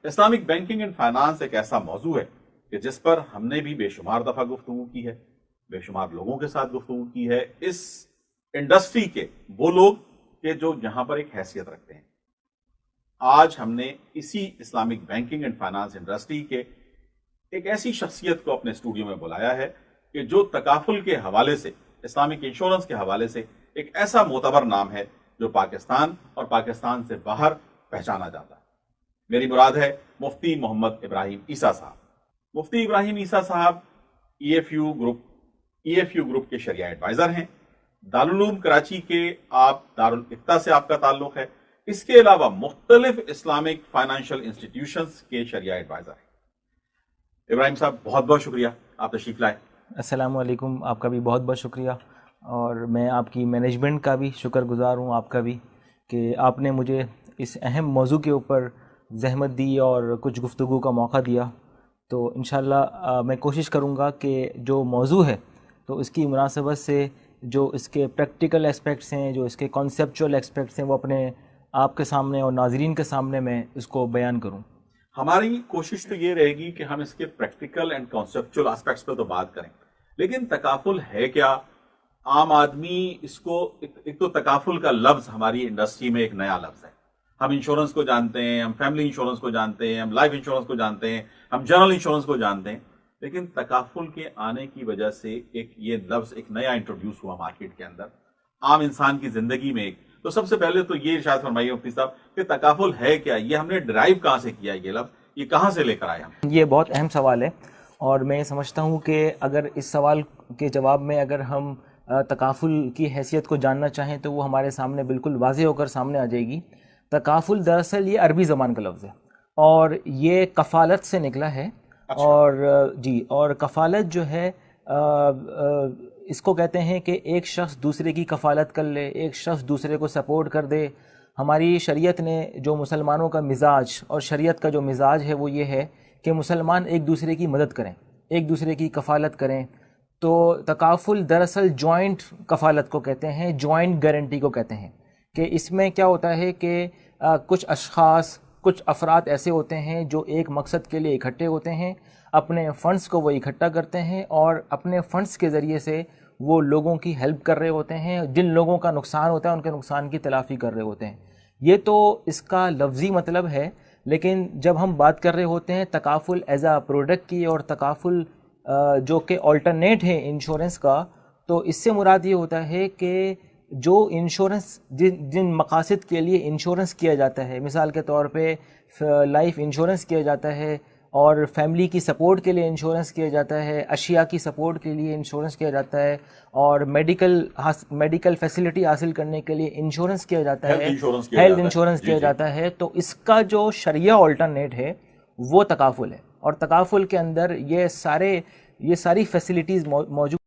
Islamic banking and finance एक ऐसा मौजू है कि जिस पर हमने भी बेशुमार दफा गुफ्तगू की है, बेशुमार लोगों के साथ गुफ्तगू की है, इस इंडस्ट्री के वो लोग के जो यहां पर एक हैसियत रखते हैं। आज हमने इसी Islamic banking and finance industry के एक ऐसी शख्सियत को अपने स्टूडियो में बुलाया है कि जो तकाफुल के हवाले से, इस्लामिक इंश्योरेंस के हवाले से एक ऐसा मोतबर नाम है जो पाकिस्तान और पाकिस्तान से बाहर पहचाना जाता है। मेरी मुराद है मुफ्ती मोहम्मद इब्राहिम ईसा साहब। मुफ्ती इब्राहिम ईसा साहब ईएफयू ग्रुप के शरिया एडवाइजर हैं। दारुल उलूम कराची के आप दारुल इफ्ता से आपका ताल्लुक है। इसके अलावा मुख्तलिफ इस्लामिक फाइनेंशियल इंस्टीट्यूशंस के शरिया एडवाइजर हैं। इब्राहिम साहब, बहुत बहुत शुक्रिया, आप तशरीफ लाए। अस्सलामु अलैकुम, आपका भी बहुत बहुत शुक्रिया, और मैं आपकी मैनेजमेंट का भी शुक्रगुजार हूँ, आपका भी, कि आपने मुझे इस अहम मौजू के ऊपर ज़हमत दी और कुछ गुफ्तगू का मौका दिया। तो इंशाअल्लाह मैं कोशिश करूँगा कि जो मौजू है तो इसकी मुनासबत से जो इसके प्रैक्टिकल एस्पेक्ट्स हैं, जो इसके कॉन्सेप्चुअल एस्पेक्ट्स हैं, वो अपने आपके सामने और नाज़रीन के सामने मैं इसको बयान करूँ। हमारी कोशिश तो ये रहेगी कि हम इसके प्रैक्टिकल एंड कॉन्सेप्चुअल एस्पेक्ट्स पे तो बात करें, लेकिन तकाफुल है क्या? आम आदमी इसको एक तो तकाफुल का लफ्ज हमारी इंडस्ट्री में एक नया लफ्ज है। हम इंश्योरेंस को जानते हैं, हम फैमिली इंश्योरेंस को जानते हैं, हम लाइफ इंश्योरेंस को जानते हैं, हम जनरल इंश्योरेंस को जानते हैं, लेकिन तकाफुल के आने की वजह से एक ये लफ्ज एक नया इंट्रोड्यूस हुआ मार्केट के अंदर, आम इंसान की जिंदगी में। एक तो सबसे पहले तो ये इरशाद फरमाइए मुफ्ती साहब कि तकाफुल है क्या, ये हमने ड्राइव कहाँ से किया, ये लफ्ज ये कहाँ से लेकर आए हम? ये बहुत अहम सवाल है, और मैं समझता हूँ कि अगर इस सवाल के जवाब में अगर हम तकाफुल की हैसियत को जानना चाहें तो वो हमारे सामने बिल्कुल वाज़ेह होकर सामने आ जाएगी। तकाफुल दरअसल ये अरबी ज़बान का लफ्ज़ है और ये कफ़ालत से निकला है। अच्छा। और जी, और कफ़ालत जो है इसको कहते हैं कि एक शख्स दूसरे की कफ़ालत कर ले, एक शख्स दूसरे को सपोर्ट कर दे। हमारी शरीयत ने जो मुसलमानों का मिजाज और शरीयत का जो मिजाज है वो ये है कि मुसलमान एक दूसरे की मदद करें, एक दूसरे की कफ़ालत करें। तो तकाफुल दरअसल जॉइंट कफ़ालत को कहते हैं, जॉइंट गारंटी को कहते हैं, कि इसमें क्या होता है कि कुछ अशख़ास, कुछ अफराद ऐसे होते हैं जो एक मकसद के लिए इकट्ठे होते हैं, अपने फ़ंड्स को वो इकट्ठा करते हैं और अपने फ़ंड्स के ज़रिए से वो लोगों की हेल्प कर रहे होते हैं, जिन लोगों का नुकसान होता है उनके नुकसान की तलाफ़ी कर रहे होते हैं। ये तो इसका लफ्ज़ी मतलब है, लेकिन जब हम बात कर रहे होते हैं तकाफुल एज आ प्रोडक्ट की और तकाफुल जो कि अल्टरनेट है इंश्योरेंस का, तो इससे मुराद ये होता है कि जो इंश्योरेंस जिन मकासद के लिए इंश्योरेंस किया जाता है, मिसाल के तौर पे लाइफ इंश्योरेंस किया जाता है और फैमिली की सपोर्ट के लिए इंश्योरेंस किया जाता है, अशिया की सपोर्ट के लिए इंश्योरेंस किया जाता है, और मेडिकल फैसिलिटी हासिल करने के लिए इंश्योरेंस किया जाता है, हेल्थ इंश्योरेंस किया जाता है। तो इसका जो शरिया अल्टरनेट है वो तकाफुल है, और तकाफुल के अंदर ये सारी फैसिलिटीज़ मौजूद